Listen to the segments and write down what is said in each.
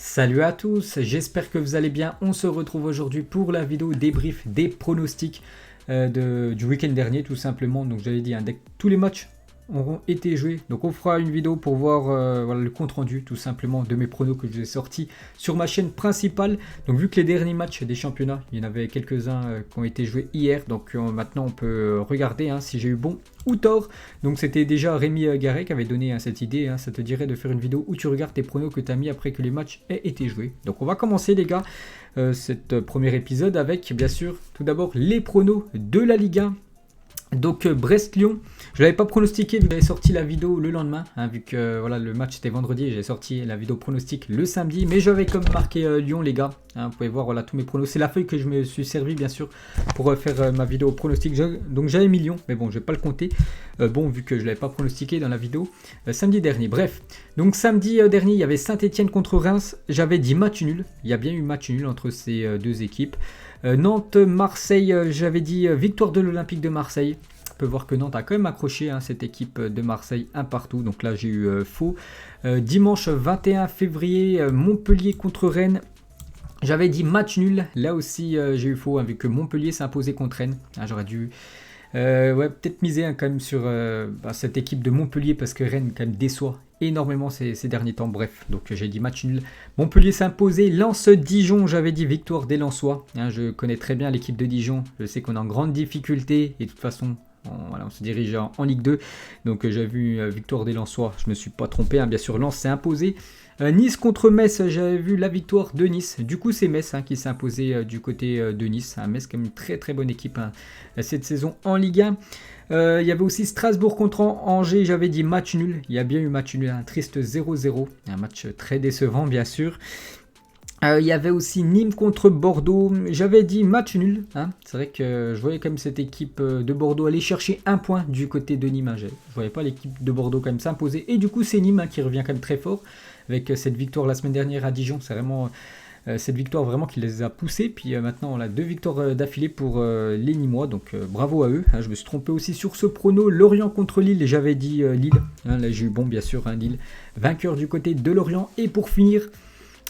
Salut à tous, j'espère que vous allez bien. On se retrouve aujourd'hui pour la vidéo débrief des pronostics du week-end dernier tout simplement. Donc j'avais dit, dès que tous les matchs auront été joués. Donc on fera une vidéo pour voir voilà, le compte rendu tout simplement de mes pronos que je vous ai sortis sur ma chaîne principale. Donc vu que les derniers matchs des championnats, il y en avait quelques-uns qui ont été joués hier. Donc maintenant on peut regarder si j'ai eu bon ou tort. Donc c'était déjà Rémi Garret qui avait donné cette idée. Ça te dirait de faire une vidéo où tu regardes tes pronos que tu as mis après que les matchs aient été joués. Donc on va commencer les gars cet premier épisode avec bien sûr tout d'abord les pronos de la Ligue 1. Donc Brest-Lyon, je ne l'avais pas pronostiqué vu que j'avais sorti la vidéo le lendemain, vu que voilà, le match était vendredi, j'ai sorti la vidéo pronostic le samedi, mais j'avais comme marqué Lyon les gars, vous pouvez voir voilà, tous mes pronos, c'est la feuille que je me suis servi bien sûr pour faire ma vidéo pronostic, donc j'avais mis Lyon, mais bon je ne vais pas le compter, vu que je ne l'avais pas pronostiqué dans la vidéo samedi dernier, bref, donc samedi dernier il y avait Saint-Etienne contre Reims, j'avais dit match nul, il y a bien eu match nul entre ces deux équipes. Nantes-Marseille, j'avais dit victoire de l'Olympique de Marseille. On peut voir que Nantes a quand même accroché cette équipe de Marseille un partout. Donc là, j'ai eu faux. Dimanche 21 février, Montpellier contre Rennes. J'avais dit match nul. Là aussi, j'ai eu faux vu que Montpellier s'est imposé contre Rennes. J'aurais dû peut-être miser quand même sur cette équipe de Montpellier parce que Rennes quand même déçoit énormément ces derniers temps. Bref, donc j'ai dit match nul. Montpellier s'est imposé. Lens-Dijon, j'avais dit victoire des Lensois. Je connais très bien l'équipe de Dijon. Je sais qu'on est en grande difficulté et de toute façon on se dirige en Ligue 2. Donc j'ai vu victoire des Lensois. Je ne me suis pas trompé. Bien sûr, Lens s'est imposé. Nice contre Metz, j'avais vu la victoire de Nice. Du coup, c'est Metz qui s'est imposé du côté de Nice. Metz, quand même une très très bonne équipe cette saison en Ligue 1. Il y avait aussi Strasbourg contre Angers, j'avais dit match nul. Il y a bien eu match nul, un triste 0-0. Un match très décevant, bien sûr. Il y avait aussi Nîmes contre Bordeaux. J'avais dit match nul. C'est vrai que je voyais quand même cette équipe de Bordeaux aller chercher un point du côté de Nîmes. Je ne voyais pas l'équipe de Bordeaux quand même s'imposer. Et du coup, c'est Nîmes qui revient quand même très fort. Avec cette victoire la semaine dernière à Dijon. C'est vraiment cette victoire vraiment qui les a poussés. Puis maintenant, on a 2 victoires d'affilée pour les Nîmois. Donc bravo à eux. Je me suis trompé aussi sur ce prono. Lorient contre Lille. J'avais dit Lille. Là, j'ai eu bon, bien sûr, Lille. Vainqueur du côté de Lorient. Et pour finir,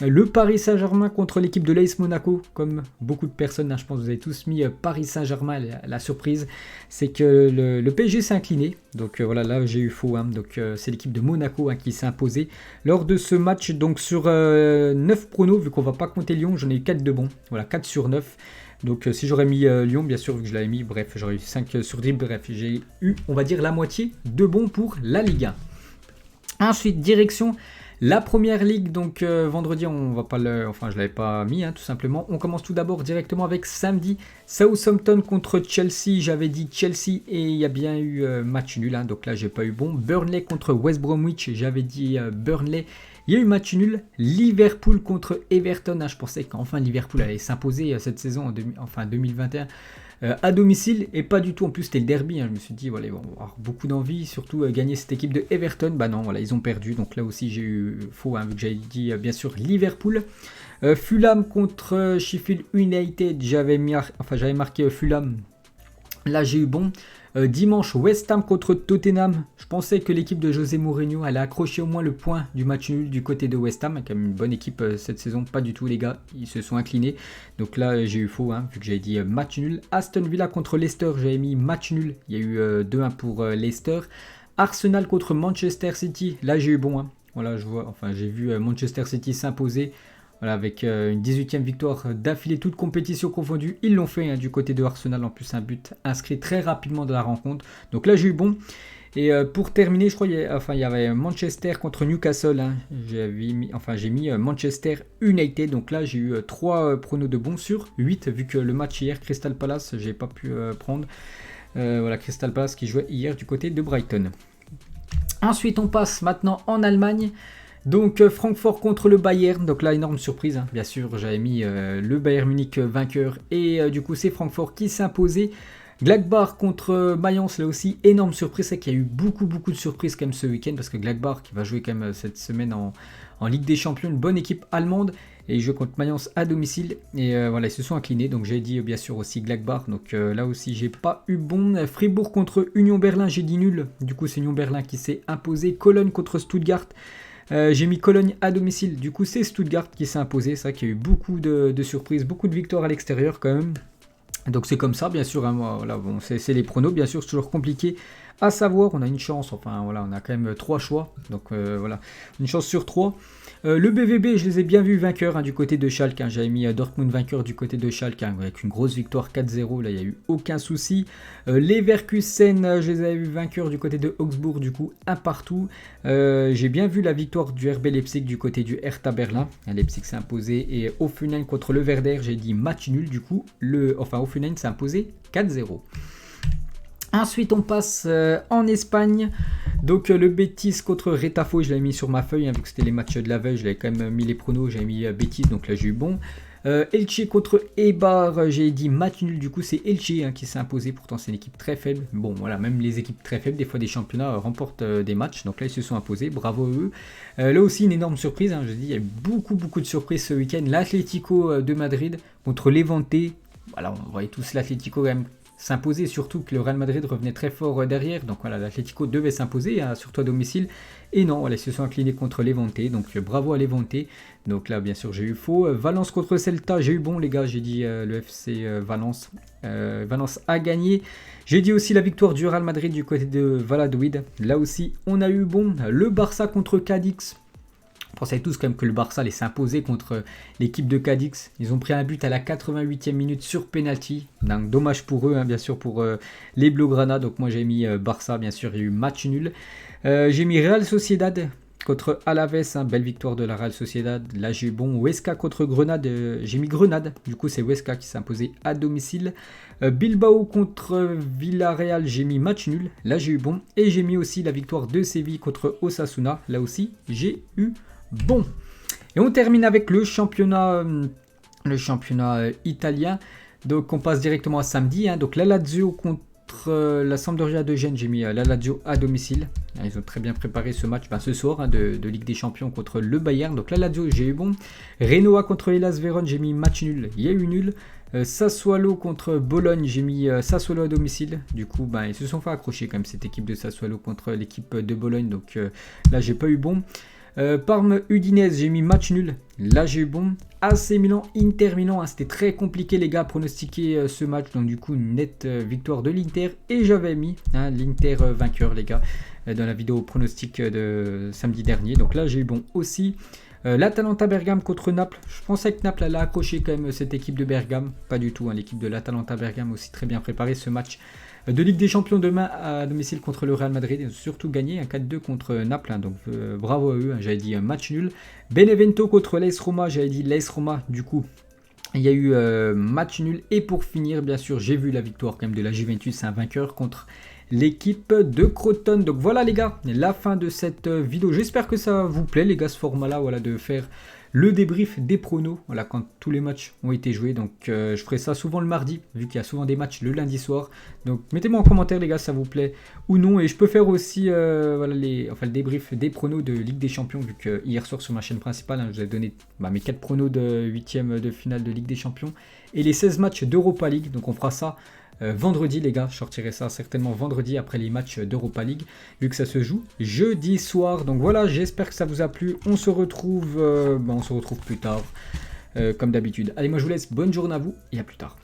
le Paris Saint-Germain contre l'équipe de l'AS Monaco, comme beaucoup de personnes, je pense que vous avez tous mis Paris Saint-Germain. La surprise, c'est que le PSG s'est incliné. Donc voilà, là j'ai eu faux. Donc c'est l'équipe de Monaco qui s'est imposée lors de ce match. Donc sur 9 pronos, vu qu'on ne va pas compter Lyon, j'en ai eu 4 de bons. Voilà, 4 sur 9. Donc si j'aurais mis Lyon, bien sûr, vu que je l'avais mis, bref, j'aurais eu 5 sur 10. Bref, j'ai eu, on va dire, la moitié de bons pour la Ligue 1. Ensuite, direction la première ligue, donc vendredi, on va pas je l'avais pas mis tout simplement. On commence tout d'abord directement avec samedi, Southampton contre Chelsea. J'avais dit Chelsea et il y a bien eu match nul, donc là j'ai pas eu bon. Burnley contre West Bromwich, j'avais dit Burnley. Il y a eu match nul. Liverpool contre Everton. Je pensais qu'enfin Liverpool allait s'imposer cette saison, 2021. À domicile et pas du tout, en plus c'était le derby, je me suis dit voilà, ils vont avoir beaucoup d'envie, surtout gagner cette équipe de Everton. Non, voilà, ils ont perdu, donc là aussi j'ai eu faux, vu que j'avais dit bien sûr Liverpool. Fulham contre Sheffield United, j'avais marqué Fulham, là j'ai eu bon. Dimanche, West Ham contre Tottenham. Je pensais que l'équipe de José Mourinho allait accrocher au moins le point du match nul du côté de West Ham. Quand même une bonne équipe cette saison. Pas du tout les gars, ils se sont inclinés. Donc là j'ai eu faux, vu que j'avais dit match nul. Aston Villa contre Leicester, j'avais mis match nul. Il y a eu 2-1 pour Leicester. Arsenal contre Manchester City, là j'ai eu bon. Voilà, j'ai vu Manchester City s'imposer. Voilà, avec une 18e victoire d'affilée, toute compétition confondue. Ils l'ont fait du côté de Arsenal. En plus, un but inscrit très rapidement dans la rencontre. Donc là, j'ai eu bon. Et pour terminer, je crois qu'il y avait Manchester contre Newcastle. J'ai mis Manchester United. Donc là, j'ai eu 3 pronos de bons sur 8. Vu que le match hier, Crystal Palace, j'ai pas pu prendre. Voilà, Crystal Palace qui jouait hier du côté de Brighton. Ensuite, on passe maintenant en Allemagne. Donc Francfort contre le Bayern, donc là énorme surprise, bien sûr j'avais mis le Bayern Munich vainqueur et du coup c'est Francfort qui s'est imposé. Gladbach contre Mayence, là aussi énorme surprise, c'est qu'il y a eu beaucoup de surprises quand même ce week-end parce que Gladbach qui va jouer quand même cette semaine en Ligue des Champions, une bonne équipe allemande et il joue contre Mayence à domicile et voilà ils se sont inclinés, donc j'ai dit bien sûr aussi Gladbach, donc là aussi j'ai pas eu bon. Fribourg contre Union Berlin, j'ai dit nul, du coup c'est Union Berlin qui s'est imposé. Cologne contre Stuttgart. J'ai mis Cologne à domicile, du coup c'est Stuttgart qui s'est imposé, c'est vrai qu'il y a eu beaucoup de surprises, beaucoup de victoires à l'extérieur quand même. Donc c'est comme ça, bien sûr, hein, voilà, bon, c'est les pronos, bien sûr, c'est toujours compliqué à savoir. On a une chance, enfin voilà, on a quand même 3 choix, donc voilà, une chance sur 3. Le BVB, je les ai bien vus vainqueurs, hein, du côté de Schalke, hein, j'avais mis Dortmund vainqueur du côté de Schalke, hein, avec une grosse victoire 4-0, là il n'y a eu aucun souci. Leverkusen, je les avais vus vainqueurs du côté de Augsbourg, du coup un partout. J'ai bien vu la victoire du RB Leipzig du côté du Hertha Berlin, Leipzig s'est imposé, et Hoffenheim contre le Werder, j'ai dit match nul, du coup, Hoffenheim s'est imposé 4-0. Ensuite, on passe en Espagne. Donc, le Betis contre Retafe, je l'avais mis sur ma feuille, hein, vu que c'était les matchs de la veille. Je l'avais quand même mis les pronos, j'avais mis Betis, donc là j'ai eu bon. Elche contre Eibar, j'ai dit match nul, du coup c'est Elche, hein, qui s'est imposé, pourtant c'est une équipe très faible. Bon voilà, même les équipes très faibles, des fois des championnats remportent des matchs, donc là ils se sont imposés, bravo à eux. Là aussi une énorme surprise, hein, je dis, il y a eu beaucoup de surprises ce week-end. L'Atlético de Madrid contre Levante, voilà, on voyait tous l'Atlético quand même s'imposer, surtout que le Real Madrid revenait très fort derrière, donc voilà, l'Atlético devait s'imposer, hein, surtout à domicile, et non, voilà, ils se sont inclinés contre Levante, donc bravo à Levante. Donc là bien sûr j'ai eu faux. Valence contre Celta, j'ai eu bon les gars, j'ai dit le FC Valence. Valence a gagné. J'ai dit aussi la victoire du Real Madrid du côté de Valladolid, là aussi on a eu bon. Le Barça contre Cadix. On savait tous quand même que le Barça allait s'imposer contre l'équipe de Cadix. Ils ont pris un but à la 88e minute sur penalty. Donc dommage pour eux, hein, bien sûr pour les Blaugrana. Donc moi j'ai mis Barça, bien sûr, il y a eu match nul. J'ai mis Real Sociedad contre Alaves, hein, belle victoire de la Real Sociedad. Là j'ai eu bon. Huesca contre Grenade, j'ai mis Grenade. Du coup c'est Huesca qui s'est imposé à domicile. Bilbao contre Villarreal, j'ai mis match nul. Là j'ai eu bon. Et j'ai mis aussi la victoire de Séville contre Osasuna. Là aussi j'ai eu bon. Et on termine avec le championnat italien. Donc on passe directement à samedi, hein. Donc la Lazio contre la Sampdoria de Gênes, j'ai mis la Lazio à domicile. Ils ont très bien préparé ce match, ce soir, hein, de Ligue des Champions contre le Bayern. Donc la Lazio, j'ai eu bon. Renoa contre Hellas Vérone, j'ai mis match nul. Il y a eu nul. Sassuolo contre Bologne, j'ai mis Sassuolo à domicile. Du coup, ils se sont fait accrocher quand même cette équipe de Sassuolo contre l'équipe de Bologne. Donc là, j'ai pas eu bon. Parme Udinese, j'ai mis match nul. Là j'ai eu bon. AC Milan, Inter Milan, hein, c'était très compliqué les gars à pronostiquer ce match. Donc du coup une nette victoire de l'Inter. Et j'avais mis l'Inter vainqueur les gars dans la vidéo pronostic de samedi dernier. Donc là j'ai eu bon aussi. L'Atalanta Bergame contre Naples. Je pensais que Naples allait accrocher quand même cette équipe de Bergame. Pas du tout, hein, l'équipe de l'Atalanta Bergame aussi très bien préparé ce match de Ligue des Champions demain à domicile contre le Real Madrid. Ils ont surtout gagné un 4-2 contre Naples, hein, donc bravo à eux, hein, j'avais dit match nul. Benevento contre l'AS Roma, j'avais dit l'AS Roma, du coup il y a eu match nul. Et pour finir, bien sûr, j'ai vu la victoire quand même de la Juventus, un vainqueur contre l'équipe de Crotone. Donc voilà les gars, la fin de cette vidéo. J'espère que ça vous plaît les gars, ce format là, voilà, de faire le débrief des pronos, voilà, quand tous les matchs ont été joués. Donc je ferai ça souvent le mardi, vu qu'il y a souvent des matchs le lundi soir. Donc mettez-moi en commentaire les gars si ça vous plaît ou non. Et je peux faire aussi voilà, le débrief des pronos de Ligue des Champions, vu que hier soir sur ma chaîne principale, hein, je vous ai donné mes 4 pronos de 8e de finale de Ligue des Champions et les 16 matchs d'Europa League. Donc on fera ça vendredi les gars, je sortirai ça certainement vendredi après les matchs d'Europa League, vu que ça se joue jeudi soir. Donc voilà, j'espère que ça vous a plu. On se retrouve plus tard comme d'habitude. Allez, moi je vous laisse, bonne journée à vous et à plus tard.